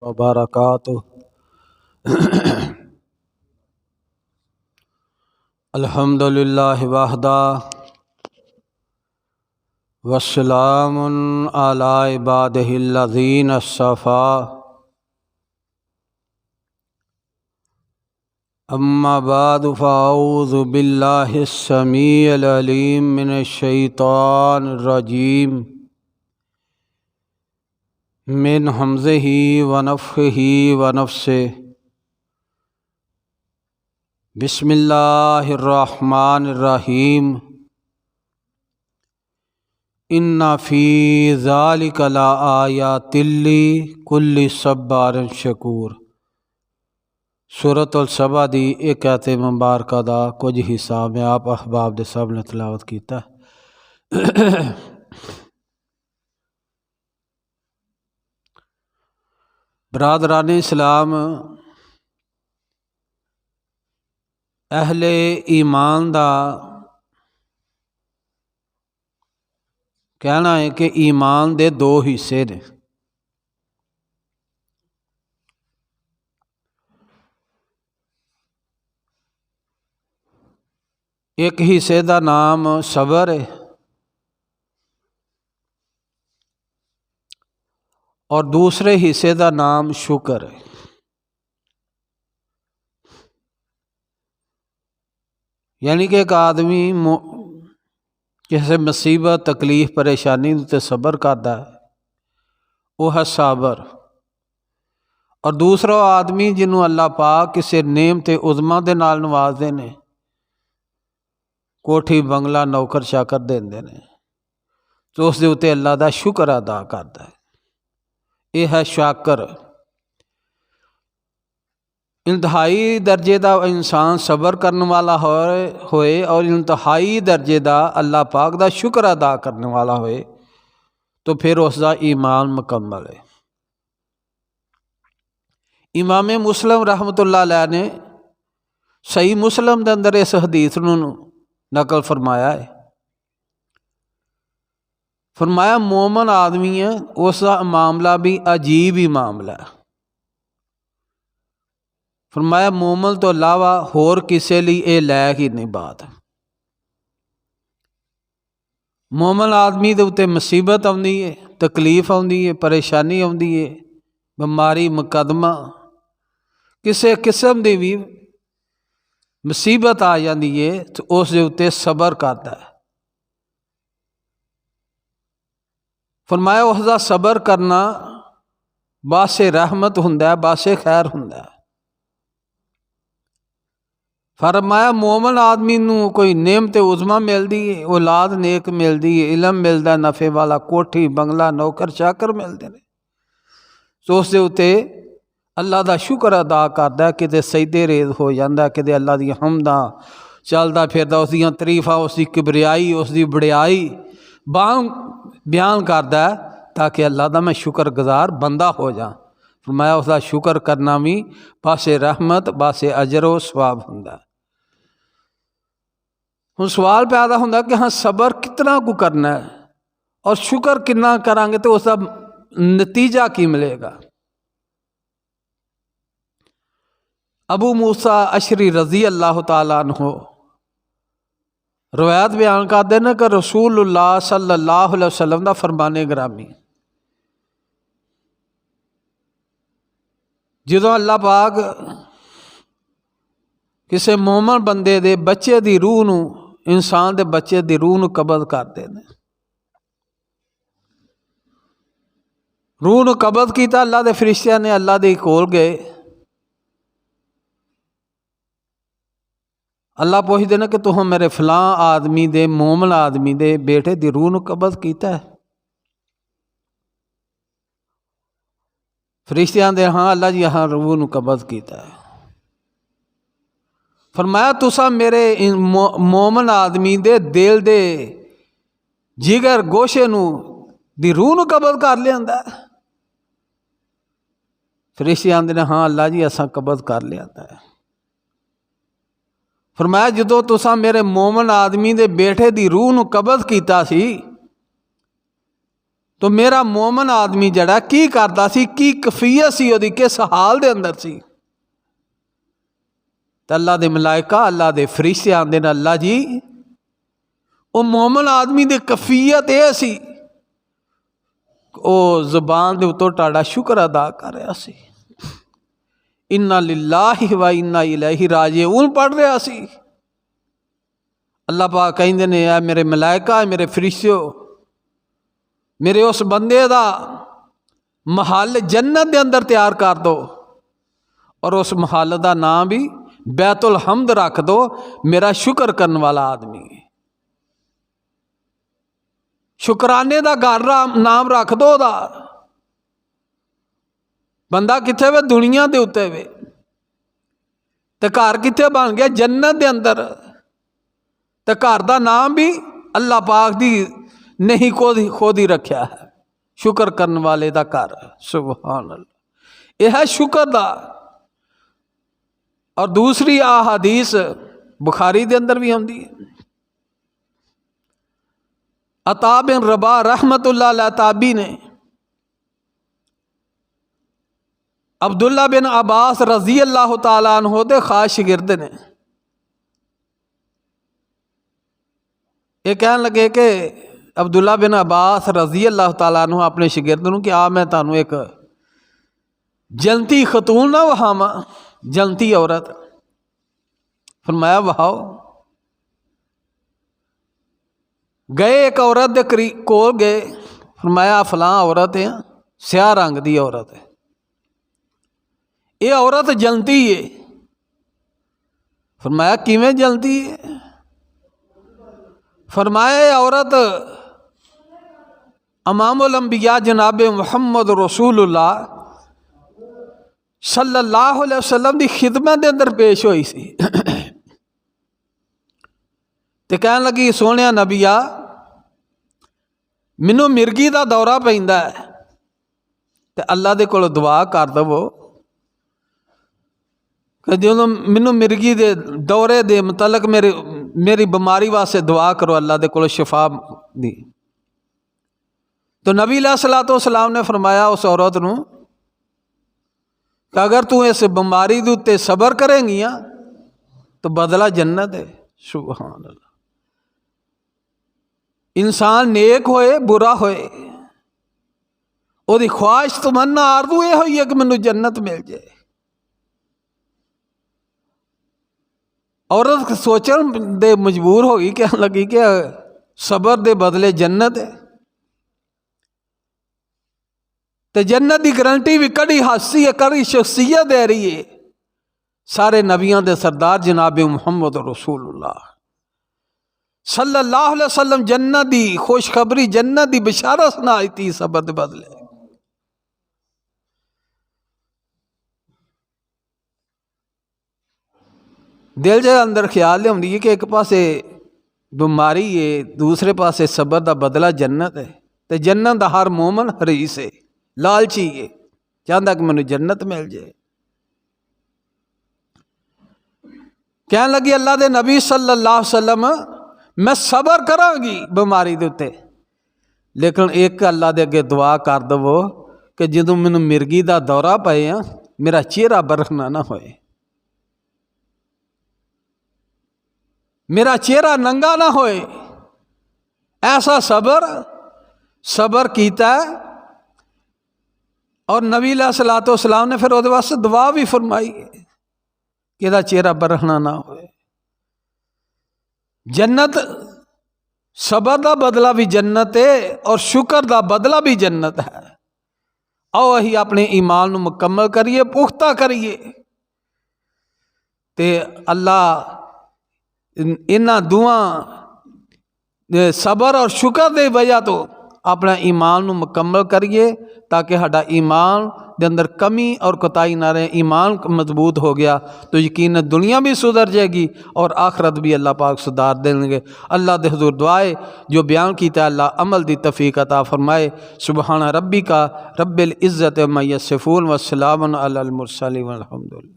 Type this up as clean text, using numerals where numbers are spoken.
वबरकातुहू। अल्हम्दुलिल्लाहि वहदा वस्सलामुन अला इबादिहिल्लज़ीना अस्सफ़ा। अम्मा बादु फ़अऊज़ु बिल्लाहिस्समीइल अलीम मिनश्शैतानिर रजीम मिन हमज़िही व नफ़्ख़िही व नफ़्सिही। बिस्मिल्लाहिर्रहमानिर्रहीम। इन्ना फ़ी ज़ालिका लआयातिल लिकुल्लि सब्बारिन शकूर। सूरतुल सबा दी एक आयत मुबारक दा कुछ हिस्सा मैं आप अहबाब दे सब ने तिलावत कीता। बरादरान इस्लाम, अहले ईमान दा कहना है कि ईमान दे दो हिस्से ने। एक हिस्से का नाम सबर है और दूसरे हिस्से का नाम शुक्र है। यानी कि एक आदमी किसी मुसीबत तकलीफ परेशानी उत्ते सबर करता है, वह है साबर। और दूसरा आदमी जिन्हों अल्लाह पाक किसी नेमत उज़मा दे नाल नवाजते ने, कोठी बंगला नौकर चाकर देंदे ने, तो उस दे उत्ते अल्लाह का शुक्र अदा करता है। यह है शाकर। इंतहाई दर्जे का इंसान सबर करने वाला होए और इंतहाई दर्जे का अल्लाह पाक का शुक्र अदा करने वाला होए, तो फिर उसका ईमान मुकम्मल है। इमाम मुस्लिम रहमतुल्लाह अलैह ने सही मुस्लिम के अंदर इस हदीस नूं नकल फरमाया है। फरमाया मोमन आदमी है, उसका मामला भी अजीब ही मामला है। फरमाया मोमन तो अलावा होर किसी लिए यह लैक ही नहीं बात। मोमन आदमी के उत्ते मुसीबत आती है, तकलीफ आती है, परेशानी आती है, बीमारी मुकदमा किसी किस्म की भी मुसीबत आ जाती है तो उस दे उत्ते सबर करता है। फरमाया उसका सबर करना बासे रहमत हुंदा है, बासे खैर हुंदा है। फरमाया मोमन आदमी नूं कोई नेमत उज़मा मिलती है, औलाद नेक मिलती है, इलम मिलता नफ़े वाला, कोठी बंगला नौकर चाकर मिलते हैं, तो उस दे उत्ते अल्लाह का शुक्र अदा करता है। किते सजदे रेज़ हो जाता, किते अल्लाह दी हमदा चलता फिरदा, उसदियां तरीफा, उसकी किबरियाई, उसकी बड़ियाई बयान करता है, ताकि अल्लाह का मैं शुक्रगुजार बंदा हो जा। फरमाया उसका शुक्र करना भी पासे रहमत, पासे अजर व सवाब हुंदा। हुण सवाल पैदा होंदा कि हाँ सबर कितना को करना है और शुक्र कितना करांगे तो उसका नतीजा की मिलेगा। अबू मूसा अशरी रज़ी अल्लाह तआला अन्हु रवायत बयान करते हैं कि रसूलुल्लाह सल्लल्लाहु अलैहि वसल्लम का फरमाने ग्रामी, जो अल्लाह पाक किसी मोमन बंदे दे बच्चे की रूह नूं, इंसान के बच्चे की रूह नूं कबज़ करते हैं, रूह नूं कबज़ किया, अल्लाह के फरिश्तियां ने अल्लाह दे कोल गए। अल्लाह पूछते हैं कि तुम मेरे फलां आदमी दे, मोमन आदमी दे बेटे की रूह नूं कबज़ किया है? फरिश्तियां दे हाँ अल्लाह जी हाँ रूह नूं कबज़ किया है। फरमाया तुसा मेरे मोमन आदमी दे दिल दे जिगर गोशे नूं दी रूह नूं कबज़ कर लिया? फरिश्तियां आंदे ने हाँ अल्लाह जी असां कबज़ कर लिया है। फरमाया जो तुसा मेरे मोमन आदमी दे बेटे की रूह नूं कबज़ किया सी, तो मेरा मोमन आदमी जड़ा की करदा सी, की कफीयत सी ओदी, किस हाल दे अंदर सी। तो अल्लाह दे मलाइका, अल्लाह दे फरिश्ते आंदे ने, अल्लाह जी वो मोमन आदमी दी कफीयत यह सी, वो ज़ुबान दे उत्तों तुहाडा शुक्र अदा कर रहा सी, इन्ना लिल्लाहि व इन्ना इलैहि राजिऊन पढ़ रहा सी। अल्लाह पाक कहंदे ने, ऐ मेरे मलाइका, मेरे फरिश्तियो, मेरे उस बंदे दा महल जन्नत दे अंदर तैयार कर दो, और उस महल दा नाम भी बैतुल हम्द रख दो, मेरा शुक्र करने वाला आदमी है। शुकराने दा घर नाम रख दो ओदा। बंदा किथे वे? दुनिया दे उत्ते वे, ते घर किथे बन गया? जन्नत दे अंदर। ते घर दा नाम भी अल्लाह पाक दी नहीं खुद ही रखा है, शुक्र करने वाले दा घर। सुभान अल्लाह, यह है शुक्र दा। और दूसरी आ हदीस बुखारी दे अंदर भी आती है, अता बिन रबा रहमतुल्लाह अलैह ताबी ने अब्दुल्ला बिन अब्बास रजी अल्लाह तआला अन्हु दे खास शिगिर्द ने, ये कहन लगे कि अब्दुल्ला बिन अब्बास रजी अल्लाह तआला अन्हु अपने शिगिर्द नूं कि आ मैं तुहानूं एक जनती खतून ना वहावा, जनती औरत। फरमाया वहाओ। गए एक औरत दे करीब कोल गए, फरमाया फलां औरत है, स्याह रंग दी औरत है, ये औरत जलती है। फरमाया किवें जलती है? फरमाया ये औरत इमामुल अंबिया जनाब मुहम्मद रसूलुल्लाह सल्लल्लाहु अलैहि वसल्लम की खिदमत के अंदर पेश हुई सी। ते कहन लगी, सोहणिया नबिया, मैनू मिर्गी का दौरा पैंदा है, ते अल्लाह दे कोल दुआ कर दवो कि जो मैनू मिर्गी दे दौरे दे मुतलक मेरी बीमारी वास्ते दुआ करो, अल्लाह दे कोल शिफा दी। तो नबी अलैहिस्सलातु वस्सलाम ने फरमाया उस औरत नूं कि अगर तू इस बीमारी के उत्ते सबर करेंगी तो बदला जन्नत है। सुभान अल्लाह। इंसान नेक होए बुरा होए, ओदी ख्वाहिश तमन्ना आरज़ू ये हुई है कि मैनू जन्नत मिल जाए। औरत सोचन दे मजबूर हो गई, कहने लगी कि सबर दे बदले जन्नत है, तो जन्नत की गारंटी भी कड़ी हासी है, कड़ी शख्सियत दे रही है सारे नबियों के सरदार जनाब मुहम्मद रसूलुल्लाह सल्लल्लाहु अलैहि वसल्लम। जन्नत की खुशखबरी, जन्नत की बिशारत सुनाई थी सबर के बदले। दिल के अंदर ख्याल लियाउंदी है कि एक पासे बीमारी है, दूसरे पासे सबर का बदला जन्नत है। तो जन्नत का हर मोमन हरीस है, लालची है, चाहता कि मैनू जन्नत मिल जाए। कहने लगी, अल्लाह के नबी सल्लल्लाहु अलैहि वसल्लम, मैं सबर करांगी बीमारी के उत्ते, लेकिन एक अल्लाह के अगे दुआ कर दवो कि जो मैनू मिर्गी का दौरा पे मेरा चेहरा बरखना ना होए, मेरा चेहरा नंगा ना होए। ऐसा सबर कीता है। और नबी अलैहिस्सलातु वस्सलाम ने फिर उहदे वास्ते दुआ भी फरमाई कि इहदा चेहरा बरखना ना होए। जन्नत, सबर का बदला भी जन्नत है और शुक्र का बदला भी जन्नत है। आओ अही अपने ईमान नूं मुकम्मल करिए, पुख्ता करिए, ते अल्लाह इन्हां दुआं सबर और शुक्र की वजह तो अपना ईमान नूं मुकम्मल करिए, ताकि साडा ईमान के अंदर कमी और कोताही ना रहे। ईमान मजबूत हो गया तो यकीन दुनिया भी सुधर जाएगी और आखरत भी अल्लाह पाक सुधार देंगे। अल्लाह दे हुजूर दुआए जो बयान किया अल्लाह अमल दी तौफीक अता फरमाए। सुबहान रब्बिका रब्बिल इज़्ज़ति अम्मा यसिफून व सलामुन अलल मुरसलीन वल्हम्दुलिल्लाह।